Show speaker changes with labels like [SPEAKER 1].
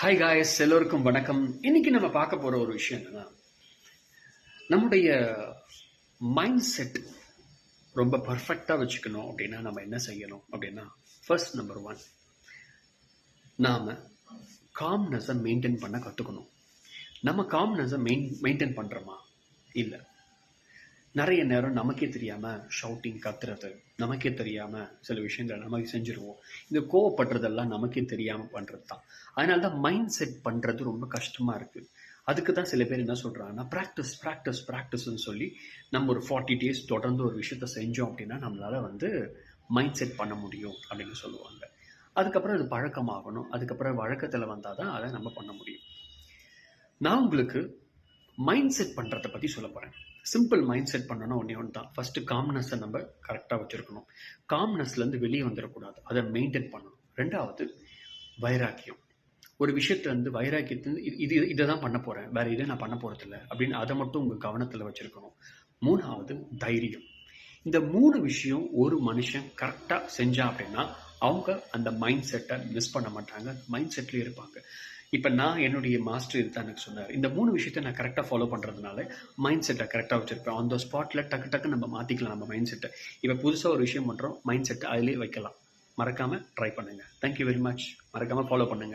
[SPEAKER 1] Hi guys, எல்லோருக்கும் வணக்கம். இன்னைக்கு நம்ம பார்க்க போற ஒரு விஷயம் என்னன்னா, நம்முடைய மைண்ட் செட் ரொம்ப பர்ஃபெக்டா வச்சுக்கணும் அப்படின்னா நம்ம என்ன செய்யணும் அப்படின்னா, ஃபர்ஸ்ட் நம்பர் 1, நாம காம்னஸை மெயின்டைன் பண்ண கற்றுக்கணும். நம்ம காம்னஸை மெயின்டைன் பண்ணுறோமா? இல்லை. நிறைய நேரம் நமக்கே தெரியாமல் ஷவுட்டிங், கத்துறது, நமக்கே தெரியாமல் சில விஷயங்களை நமக்கு செஞ்சுருவோம். இந்த கோவப்படுறதெல்லாம் நமக்கே தெரியாமல் பண்ணுறது தான். அதனால தான் மைண்ட் செட் பண்ணுறது ரொம்ப கஷ்டமாக இருக்குது. அதுக்கு தான் சில பேர் என்ன சொல்கிறாங்கன்னா, ப்ராக்டிஸ்ன்னு சொல்லி நம்ம ஒரு 40 days தொடர்ந்து ஒரு விஷயத்த செஞ்சோம் அப்படின்னா நம்மளால் மைண்ட் செட் பண்ண முடியும் அப்படின்னு சொல்லுவாங்க. அதுக்கப்புறம் அது பழக்கமாகணும். அதுக்கப்புறம் வழக்கத்தில் வந்தால் தான் அதை நம்ம பண்ண முடியும். நான் உங்களுக்கு மைண்ட் செட் பண்ணுறதை பற்றி சொல்ல போகிறேன். சிம்பிள் மைண்ட் செட் பண்ணணும் ஒன்று தான். ஃபஸ்ட்டு காம்னஸை நம்ம கரெக்டாக வச்சுருக்கணும். காம்னஸ்லேருந்து வெளியே வந்துடக்கூடாது, அதை மெயின்டைன் பண்ணணும். 2வது வைராக்கியம். ஒரு விஷயத்துலேருந்து வைராக்கியத்துலேருந்து இதை தான் பண்ண போகிறேன், வேறு இதை நான் பண்ண போகிறதில்ல அப்படின்னு அதை மட்டும் உங்கள் கவனத்தில் வச்சுருக்கணும். 3வது தைரியம். இந்த 3 விஷயம் ஒரு மனுஷன் கரெக்டாக செஞ்சான் அப்படின்னா அவங்க அந்த மைண்ட் செட்டை மிஸ் பண்ண மாட்டாங்க, மைண்ட் செட்லேயே இருப்பாங்க. இப்போ நான் என்னுடைய மாஸ்டர் இதுதான் எனக்கு சொன்னார். இந்த 3 விஷயத்தை நான் கரெக்டாக ஃபாலோ பண்ணுறதுனால மைண்ட் செட்டை கரெக்டாக வச்சுருப்பேன். அந்த ஸ்பாட்டில் டக்கு நம்ம மாற்றிக்கலாம் நம்ம மைண்ட் செட்டை. இப்போ புதுசாக ஒரு விஷயம் பண்ணுறோம், மைண்ட் செட்டை அதிலே வைக்கலாம். மறக்காமல் ட்ரை பண்ணுங்கள். Thank you very much. மறக்காமல் ஃபாலோ பண்ணுங்கள்.